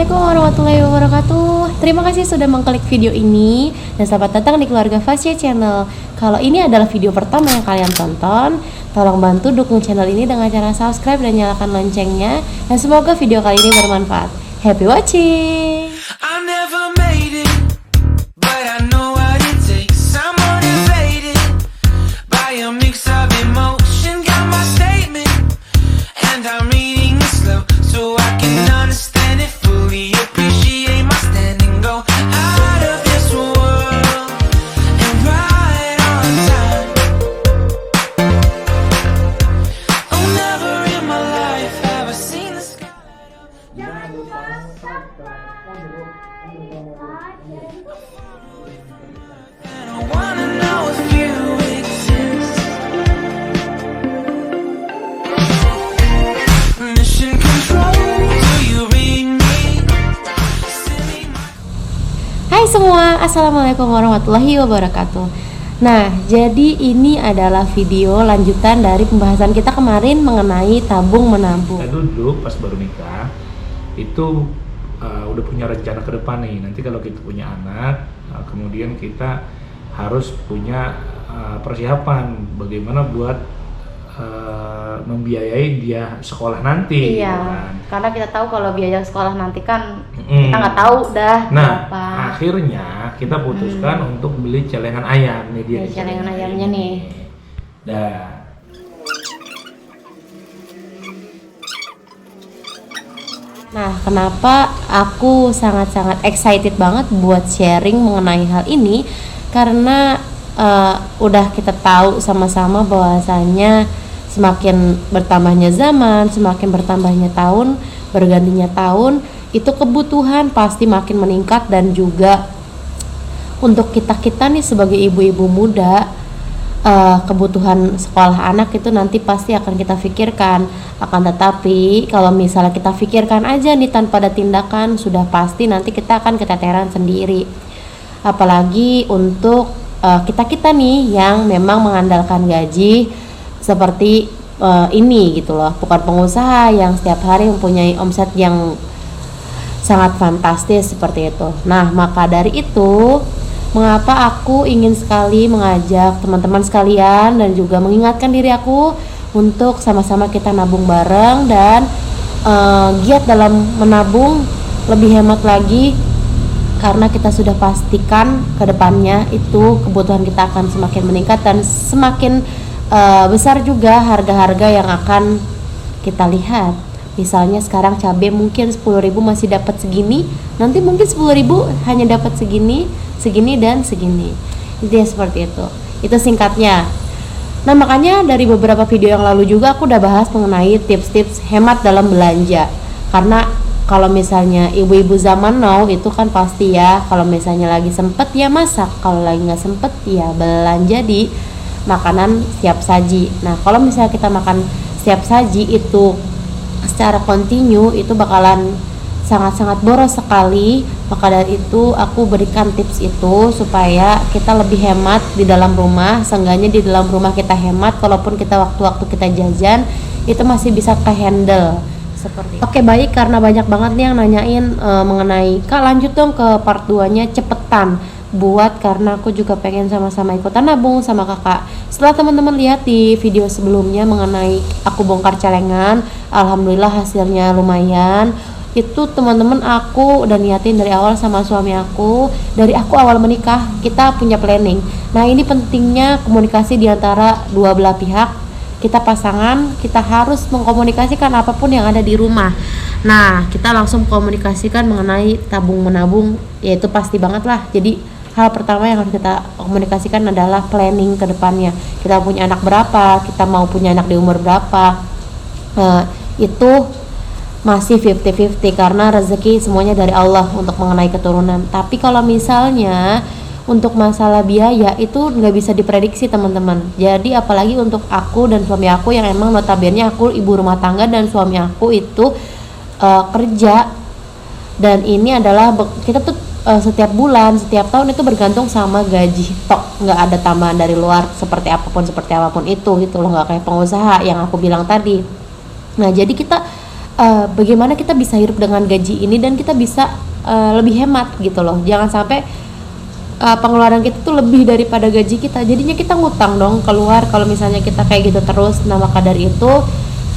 Assalamualaikum warahmatullahi wabarakatuh. Terima kasih sudah mengklik video ini dan selamat datang di Keluarga Fasya Channel. Kalau ini adalah video pertama yang kalian tonton, tolong bantu dukung channel ini dengan cara subscribe dan nyalakan loncengnya. Dan semoga video kali ini bermanfaat. Happy watching. Hai semua, Assalamualaikum warahmatullahi wabarakatuh. Nah, jadi ini adalah video lanjutan dari pembahasan kita kemarin mengenai tabung menabung. Kita dulu pas baru nikah itu udah punya rencana ke depan nih. Nanti kalau kita punya anak, kemudian kita harus punya persiapan bagaimana buat membiayai dia sekolah nanti. Iya, gitu kan. karena kita tahu kalau biaya sekolah nanti kan kita nggak tahu dah berapa. Akhirnya kita putuskan untuk beli celengan ayam nih dia. Celengan ayamnya nih. Dah. Nah, kenapa aku sangat-sangat excited banget buat sharing mengenai hal ini? Karena udah kita tahu sama-sama bahwasanya semakin bertambahnya zaman, semakin bertambahnya tahun, bergantinya tahun, itu kebutuhan pasti makin meningkat. Dan juga untuk kita nih sebagai ibu-ibu muda, kebutuhan sekolah anak itu nanti pasti akan kita pikirkan. Akan tetapi kalau misalnya kita pikirkan aja nih tanpa ada tindakan, sudah pasti nanti kita akan keteteran sendiri. Apalagi untuk kita nih yang memang mengandalkan gaji seperti ini gitu loh, bukan pengusaha yang setiap hari mempunyai omset yang sangat fantastis seperti itu. Nah, maka dari itu mengapa aku ingin sekali mengajak teman-teman sekalian dan juga mengingatkan diri aku untuk sama-sama kita nabung bareng dan giat dalam menabung lebih hemat lagi, karena kita sudah pastikan ke depannya itu kebutuhan kita akan semakin meningkat dan semakin besar juga harga-harga yang akan kita lihat. Misalnya sekarang cabai mungkin 10.000 masih dapat segini, nanti mungkin 10.000 hanya dapat segini dan segini. Jadi seperti itu. Itu singkatnya. Nah, makanya dari beberapa video yang lalu juga aku udah bahas mengenai tips-tips hemat dalam belanja. Karena kalau misalnya ibu-ibu zaman now itu kan pasti ya, kalau misalnya lagi sempet ya masak, kalau lagi nggak sempet ya belanja di makanan siap saji. Nah, kalau misalnya kita makan siap saji itu secara kontinu itu bakalan sangat-sangat boros sekali. Maka dari itu aku berikan tips itu supaya kita lebih hemat di dalam rumah. Seenggaknya di dalam rumah kita hemat, kalaupun kita waktu-waktu kita jajan itu masih bisa ke handle seperti itu. Oke, baik, karena banyak banget nih yang nanyain mengenai Kak lanjut dong ke part 2 nya cepetan buat, karena aku juga pengen sama-sama ikutan nabung sama kakak. Setelah teman-teman lihat di video sebelumnya mengenai aku bongkar celengan, alhamdulillah hasilnya lumayan. Itu teman-teman aku udah niatin dari awal sama suami aku. Dari aku awal menikah kita punya planning. Nah, ini pentingnya komunikasi di antara dua belah pihak. Kita pasangan, kita harus mengkomunikasikan apapun yang ada di rumah. Nah, kita langsung komunikasikan mengenai tabung menabung, yaitu pasti banget lah. Jadi hal pertama yang harus kita komunikasikan adalah planning ke depannya. Kita punya anak berapa, kita mau punya anak di umur berapa. Itu masih 50-50 karena rezeki semuanya dari Allah untuk mengenai keturunan. Tapi kalau misalnya untuk masalah biaya itu nggak bisa diprediksi teman-teman. Jadi apalagi untuk aku dan suami aku yang emang notabene aku ibu rumah tangga dan suami aku itu kerja, dan ini adalah kita tuh setiap bulan, setiap tahun itu bergantung sama gaji tok, nggak ada tambahan dari luar seperti apapun itu gitu loh, nggak kayak pengusaha yang aku bilang tadi. Nah, jadi kita bagaimana kita bisa hidup dengan gaji ini dan kita bisa lebih hemat gitu loh. Jangan sampai pengeluaran kita tuh lebih daripada gaji kita, jadinya kita ngutang dong keluar. Kalau misalnya kita kayak gitu terus, nah maka dari itu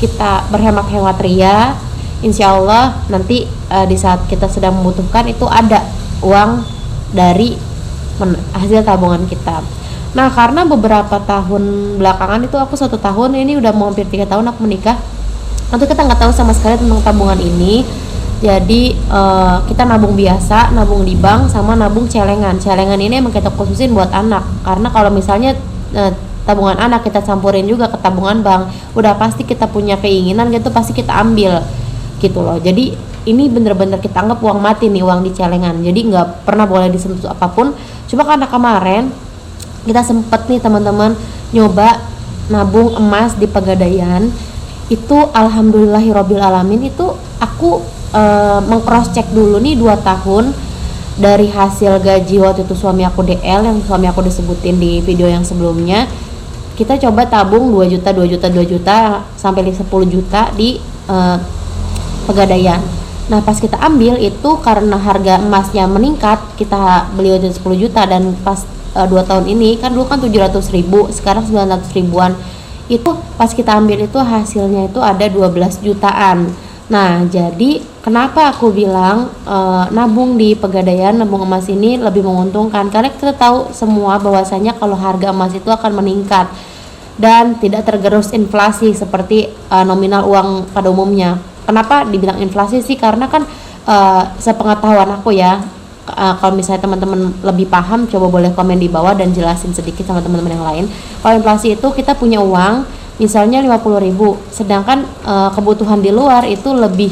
kita berhemat-hemat ria, insya Allah nanti di saat kita sedang membutuhkan itu ada uang dari hasil tabungan kita. Nah karena beberapa tahun belakangan itu aku 1 tahun ini udah mau hampir 3 tahun aku menikah, nanti kita nggak tahu sama sekali tentang tabungan ini. Jadi kita nabung biasa, nabung di bank, sama nabung celengan. Celengan ini emang kita khususin buat anak, karena kalau misalnya tabungan anak kita campurin juga ke tabungan bank, udah pasti kita punya keinginan gitu, pasti kita ambil gitu loh. Jadi ini bener-bener kita anggap uang mati nih, uang di celengan, jadi nggak pernah boleh disentuh apapun. Cuma karena kemarin kita sempet nih teman-teman nyoba nabung emas di Pegadaian, itu alhamdulillahirobbil alamin, itu aku meng-cross check dulu nih 2 tahun dari hasil gaji waktu itu suami aku DL, yang suami aku disebutin di video yang sebelumnya. Kita coba tabung 2 juta sampai 10 juta di Pegadaian. Nah pas kita ambil itu karena harga emasnya meningkat, kita beli waktu 10 juta, dan pas 2 tahun ini kan dulu kan 700 ribu, sekarang 900 ribuan. Itu pas kita ambil itu hasilnya itu ada 12 jutaan. Nah jadi kenapa aku bilang nabung di Pegadaian, nabung emas ini lebih menguntungkan, karena kita tahu semua bahwasanya kalau harga emas itu akan meningkat dan tidak tergerus inflasi seperti nominal uang pada umumnya. Kenapa dibilang inflasi sih? Karena kan sepengetahuan aku ya, kalau misalnya teman-teman lebih paham, coba boleh komen di bawah dan jelasin sedikit sama teman-teman yang lain. Kalau inflasi itu kita punya uang misalnya 50.000, sedangkan kebutuhan di luar itu lebih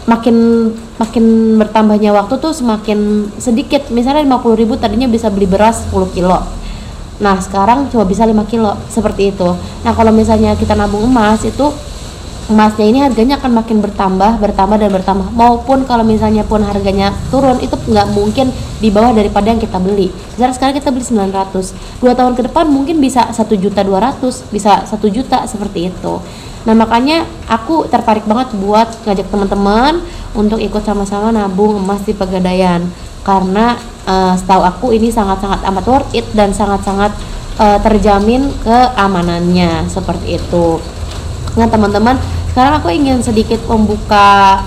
makin bertambahnya waktu tuh semakin sedikit. Misalnya 50.000 tadinya bisa beli beras 10 kilo, nah sekarang cuma bisa 5 kilo, seperti itu. Nah kalau misalnya kita nabung emas, itu emasnya ini harganya akan makin bertambah dan bertambah, maupun kalau misalnya pun harganya turun, itu nggak mungkin di bawah daripada yang kita beli. Misalnya sekarang kita beli 900, 2 tahun ke depan mungkin bisa 1.200.000, bisa 1 juta, seperti itu. Nah makanya aku tertarik banget buat ngajak teman-teman untuk ikut sama-sama nabung emas di Pegadaian, karena setahu aku ini sangat-sangat amat worth it dan sangat-sangat terjamin keamanannya, seperti itu. Nah teman-teman, sekarang aku ingin sedikit membuka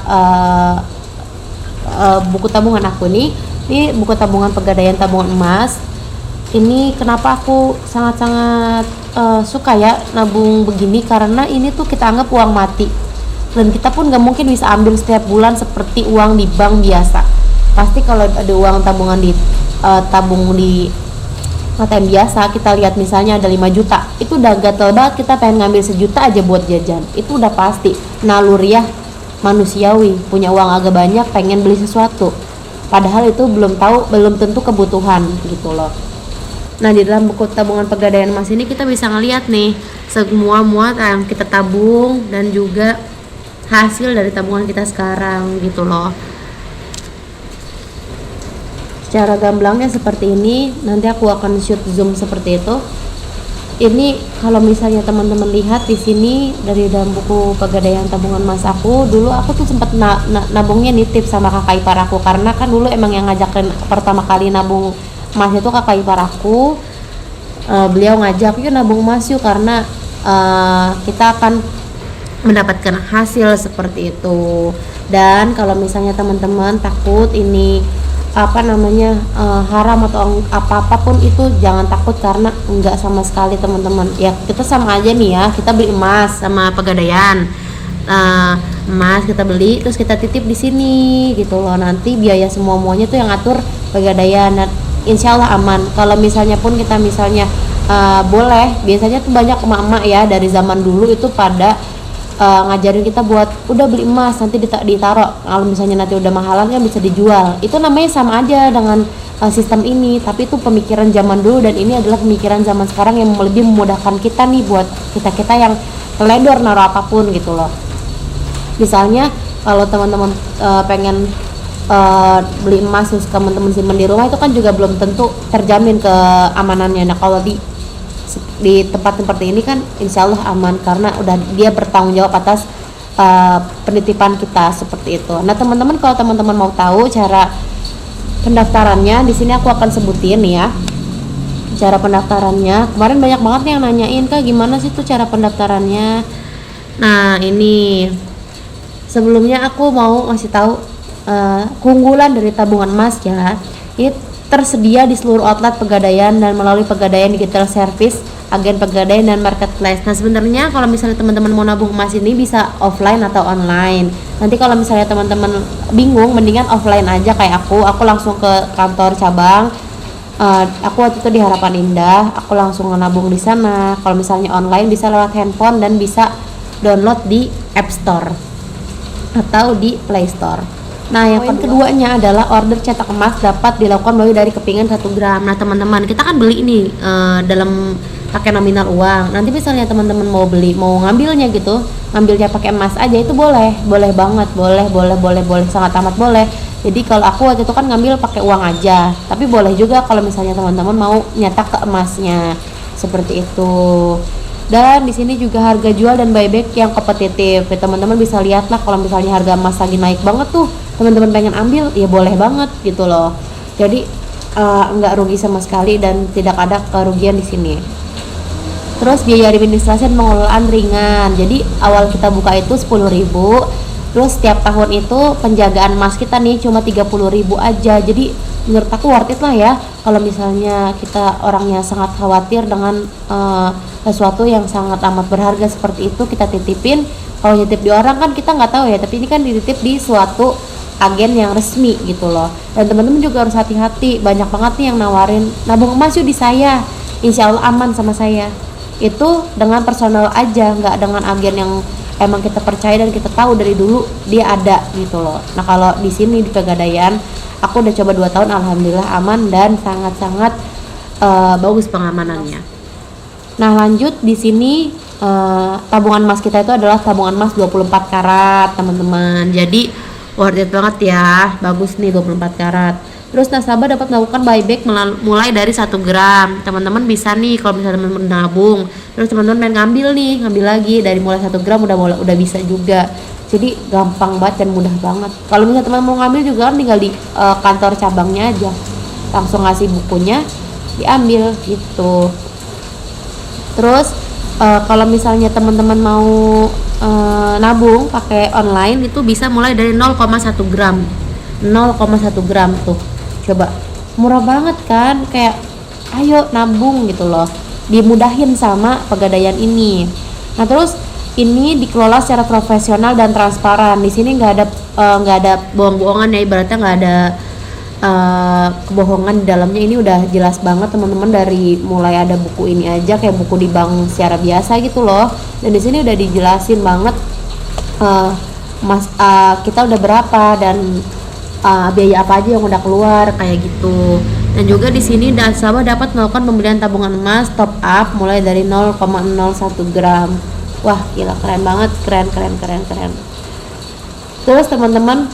buku tabungan aku nih. Ini buku tabungan Pegadaian, tabungan emas. Ini kenapa aku sangat-sangat suka ya nabung begini, karena ini tuh kita anggap uang mati, dan kita pun nggak mungkin bisa ambil setiap bulan seperti uang di bank biasa. Pasti kalau ada uang tabungan di tabung di ATM biasa, kita lihat misalnya ada 5 juta, itu udah gatel banget, kita pengen ngambil 1 juta aja buat jajan. Itu udah pasti naluriah manusiawi, punya uang agak banyak pengen beli sesuatu, padahal itu belum tentu kebutuhan gitu loh. Nah di dalam buku tabungan Pegadaian emas ini kita bisa ngeliat nih semua yang kita tabung dan juga hasil dari tabungan kita sekarang gitu loh. Secara gamblangnya seperti ini, nanti aku akan shoot zoom seperti itu. Ini kalau misalnya teman-teman lihat di sini dari dalam buku Pegadaian tabungan emas aku, dulu aku tuh sempat nabungnya nitip sama kakak ipar aku, karena kan dulu emang yang ngajakin pertama kali nabung emas itu kakak ipar aku. Beliau ngajak, yuk nabung emas yuk, karena kita akan mendapatkan hasil seperti itu. Dan kalau misalnya teman-teman takut ini haram atau apapun itu, jangan takut, karena enggak sama sekali teman-teman. Ya kita sama aja nih ya, kita beli emas sama Pegadaian, emas kita beli terus kita titip di sini gitu loh. Nanti biaya semuanya tuh yang ngatur Pegadaian, dan insya Allah aman. Kalau misalnya pun kita boleh, biasanya tuh banyak emak-emak ya dari zaman dulu itu pada ngajarin kita buat udah beli emas nanti ditaruh, kalau misalnya nanti udah mahalan kan bisa dijual. Itu namanya sama aja dengan sistem ini, tapi itu pemikiran zaman dulu, dan ini adalah pemikiran zaman sekarang yang lebih memudahkan kita nih, buat kita yang teledor naruh apapun gitu loh. Misalnya kalau teman-teman pengen beli emas terus teman-teman simpen di rumah, itu kan juga belum tentu terjamin keamanannya. Nah kalau di tempat seperti ini kan insya Allah aman, karena udah dia bertanggung jawab atas penitipan kita seperti itu. Nah teman-teman, kalau teman-teman mau tahu cara pendaftarannya, di sini aku akan sebutin ya cara pendaftarannya. Kemarin banyak banget yang nanyain, Kak gimana sih tuh cara pendaftarannya. Nah ini sebelumnya aku mau ngasih tahu keunggulan dari tabungan emas ya. Ini tersedia di seluruh outlet Pegadaian dan melalui Pegadaian Digital Service, agen Pegadaian dan marketplace. Nah sebenarnya kalau misalnya teman-teman mau nabung emas ini bisa offline atau online. Nanti kalau misalnya teman-teman bingung, mendingan offline aja kayak aku langsung ke kantor cabang. Aku waktu itu di Harapan Indah, aku langsung nabung di sana. Kalau misalnya online bisa lewat handphone dan bisa download di App Store atau di Play Store. Nah, yang keduanya adalah order cetak emas dapat dilakukan melalui dari kepingan 1 gram. Nah, teman-teman, kita kan beli ini dalam pakai nominal uang. Nanti misalnya teman-teman mau beli, mau ngambilnya gitu, ngambilnya pakai emas aja itu boleh banget, boleh, sangat amat boleh. Jadi kalau aku waktu itu kan ngambil pakai uang aja, tapi boleh juga kalau misalnya teman-teman mau nyetak ke emasnya, seperti itu. Dan di sini juga harga jual dan buyback yang kompetitif. Ya, teman-teman bisa lihat lah kalau misalnya harga emas lagi naik banget tuh, teman-teman pengen ambil, ya boleh banget gitu loh. Jadi nggak rugi sama sekali dan tidak ada kerugian di sini. Terus biaya administrasi dan pengelolaan ringan. Jadi awal kita buka itu 10.000. Terus setiap tahun itu penjagaan emas kita nih cuma 30.000 aja. Jadi menurut aku worth it lah ya kalau misalnya kita orangnya sangat khawatir dengan sesuatu yang sangat amat berharga seperti itu, kita titipin. Kalau nitip di orang kan kita nggak tahu ya, tapi ini kan dititip di suatu agen yang resmi gitu loh. Dan teman-teman juga harus hati-hati, banyak banget nih yang nawarin nabung emas yuk di saya, insya Allah aman sama saya. Itu dengan personal aja, nggak dengan agen yang emang kita percaya dan kita tahu dari dulu dia ada gitu loh. Nah kalau di sini di Pegadaian aku udah coba 2 tahun, alhamdulillah aman dan sangat-sangat bagus pengamanannya. Nah lanjut di sini tabungan emas kita itu adalah tabungan emas 24 karat teman-teman. Jadi worth it banget ya, bagus nih 24 karat. Terus nasabah dapat melakukan buyback mulai dari 1 gram. Teman-teman bisa nih kalau misalnya teman-teman nabung, terus teman-teman main ngambil lagi dari mulai 1 gram udah bisa juga. Jadi gampang banget dan mudah banget. Kalau misalnya teman mau ngambil juga kan tinggal di kantor cabangnya aja, langsung ngasih bukunya diambil gitu. Terus kalau misalnya teman-teman mau nabung pakai online itu bisa mulai dari 0,1 gram. 0,1 gram tuh. Coba murah banget kan, kayak ayo nabung gitu loh, dimudahin sama Pegadaian ini. Nah terus ini dikelola secara profesional dan transparan. Di sini nggak ada bohong-bohongan ya, ibaratnya nggak ada kebohongan di dalamnya. Ini udah jelas banget teman-teman, dari mulai ada buku ini aja kayak buku di bank secara biasa gitu loh. Dan di sini udah dijelasin banget kita udah berapa dan biaya apa aja yang udah keluar kayak gitu. Dan juga di sini nasabah dapat melakukan pembelian tabungan emas top up mulai dari 0,01 gram. Wah gila, keren banget, keren. Terus teman-teman,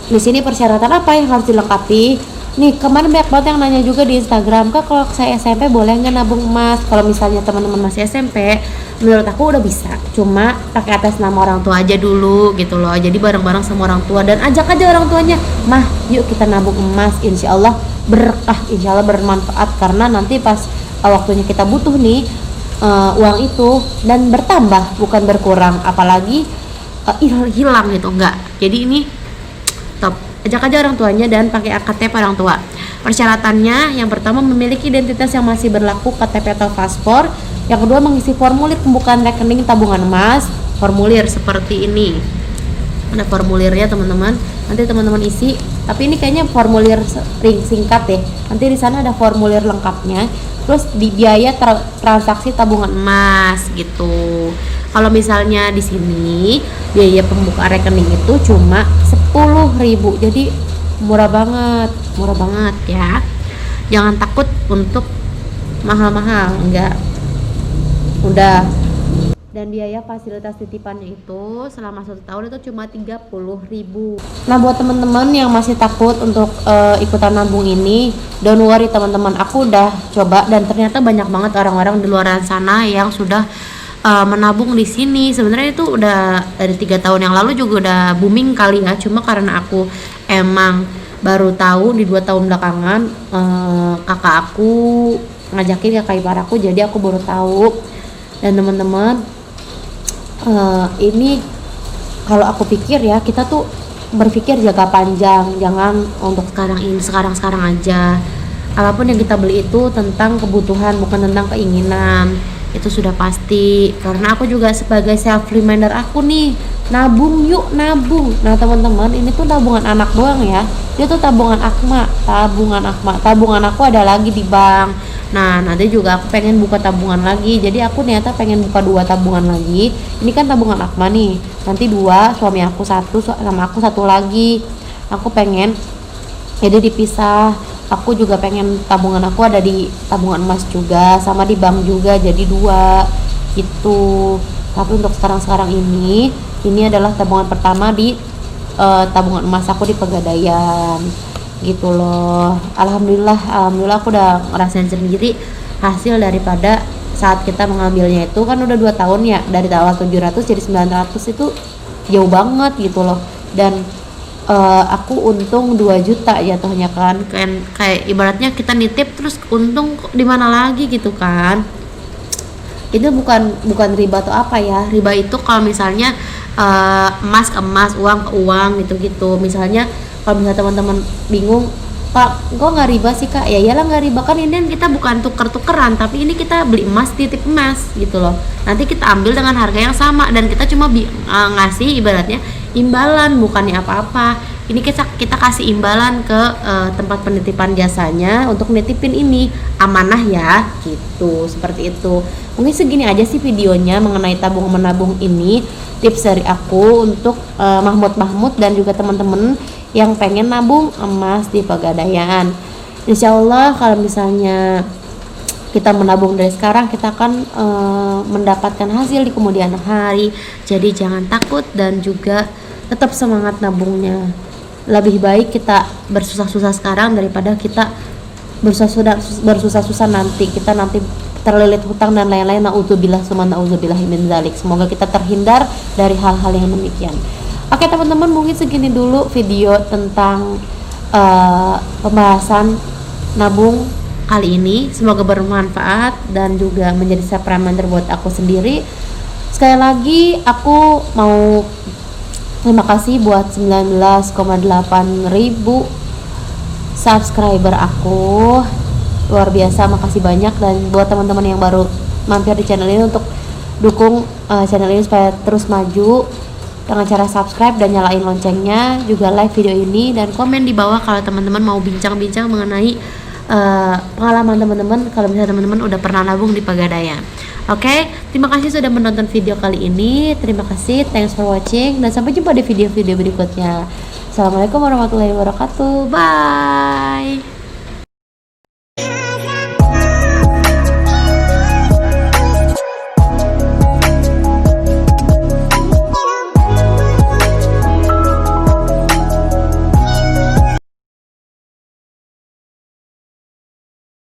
di sini persyaratan apa yang harus dilengkapi? Nih kemarin banyak banget yang nanya juga di Instagram, Kak kalau saya SMP boleh nggak nabung emas? Kalau misalnya teman-teman masih SMP, menurut aku udah bisa, cuma pakai atas nama orang tua aja dulu gitu loh. Jadi bareng-bareng sama orang tua dan ajak aja orang tuanya, mah yuk kita nabung emas, insya Allah berkah, insya Allah bermanfaat. Karena nanti pas waktunya kita butuh nih uang itu dan bertambah bukan berkurang, apalagi hilang gitu enggak. Jadi ini top, ajak aja orang tuanya dan pakai KTP orang tua. Persyaratannya yang pertama memiliki identitas yang masih berlaku, KTP atau paspor. Yang kedua mengisi formulir pembukaan rekening tabungan emas, formulir seperti ini. Ada formulirnya teman-teman, nanti teman-teman isi. Tapi ini kayaknya formulir singkat deh. Nanti di sana ada formulir lengkapnya. Terus di biaya transaksi tabungan emas gitu. Kalau misalnya di sini biaya pembukaan rekening itu cuma 10.000. Jadi murah banget ya. Jangan takut untuk mahal-mahal, enggak. Udah. Dan biaya fasilitas titipannya itu selama 1 tahun itu cuma 30.000. Nah buat teman-teman yang masih takut untuk ikutan nabung ini, don't worry teman-teman, aku udah coba dan ternyata banyak banget orang-orang di luar sana yang sudah menabung di sini. Sebenarnya itu udah dari 3 tahun yang lalu juga udah booming kali ya, cuma karena aku emang baru tahu di 2 tahun belakangan, kakak aku ngajakin, kakak ipar aku, jadi aku baru tahu. Dan teman-teman, ini kalau aku pikir ya, kita tuh berpikir jangka panjang, jangan untuk sekarang aja. Apapun yang kita beli itu tentang kebutuhan, bukan tentang keinginan. Itu sudah pasti. Karena aku juga sebagai self reminder aku nih, nabung yuk, nabung. Nah teman-teman, ini tuh tabungan anak doang ya. Dia tuh tabungan Akma. Tabungan aku ada lagi di bank. Nah nanti juga aku pengen buka tabungan lagi. Jadi aku ternyata pengen buka 2 tabungan lagi. Ini kan tabungan Akma nih. Nanti 2, suami aku 1, sama aku 1 lagi. Aku pengen jadi dipisah. Aku juga pengen tabungan aku ada di tabungan emas juga, sama di bank juga, jadi 2 gitu. Tapi untuk sekarang ini adalah tabungan pertama di tabungan emas aku di Pegadaian gitu loh. Alhamdulillah aku udah ngerasain sendiri hasil daripada saat kita mengambilnya. Itu kan udah 2 tahun ya, dari awal 700 jadi 900, itu jauh banget gitu loh. Dan aku untung 2 juta jatuhnya kan kayak ibaratnya kita nitip terus untung di mana lagi gitu kan. Itu bukan riba atau apa ya. Riba itu kalau misalnya emas ke emas, uang ke uang gitu. Misalnya kalau misalnya teman-teman bingung, Pak, kok nggak riba sih Kak? Ya iyalah nggak riba, kan ini kita bukan tuker-tukeran, tapi ini kita beli emas, titip emas gitu loh. Nanti kita ambil dengan harga yang sama dan kita cuma ngasih ibaratnya imbalan, bukannya apa-apa. Ini kita kasih imbalan ke tempat penitipan jasanya untuk nitipin ini, amanah ya gitu, seperti itu. Mungkin segini aja sih videonya mengenai tabung menabung ini, tips dari aku untuk Mahmud dan juga teman-teman yang pengen nabung emas di Pegadaian. Insya Allah kalau misalnya kita menabung dari sekarang, kita akan mendapatkan hasil di kemudian hari. Jadi jangan takut dan juga tetap semangat nabungnya. Lebih baik kita bersusah-susah sekarang daripada kita bersusah-susah nanti. Kita nanti terlilit hutang dan lain-lain. Na'udzubillah summa na'udzubillah min dzalik. Semoga kita terhindar dari hal-hal yang demikian. Oke teman-teman, mungkin segini dulu video tentang pembahasan nabung kali ini. Semoga bermanfaat dan juga menjadi self reminder buat aku sendiri. Sekali lagi aku mau terima kasih buat 19,8 ribu subscriber aku, luar biasa, makasih banyak. Dan buat teman-teman yang baru mampir di channel ini, untuk dukung channel ini supaya terus maju dengan cara subscribe dan nyalain loncengnya, juga like video ini dan komen di bawah kalau teman-teman mau bincang-bincang mengenai pengalaman teman-teman kalau misalnya teman-teman udah pernah nabung di Pegadaian. Oke, terima kasih sudah menonton video kali ini. Terima kasih, thanks for watching, dan sampai jumpa di video-video berikutnya. Assalamualaikum warahmatullahi wabarakatuh. Bye.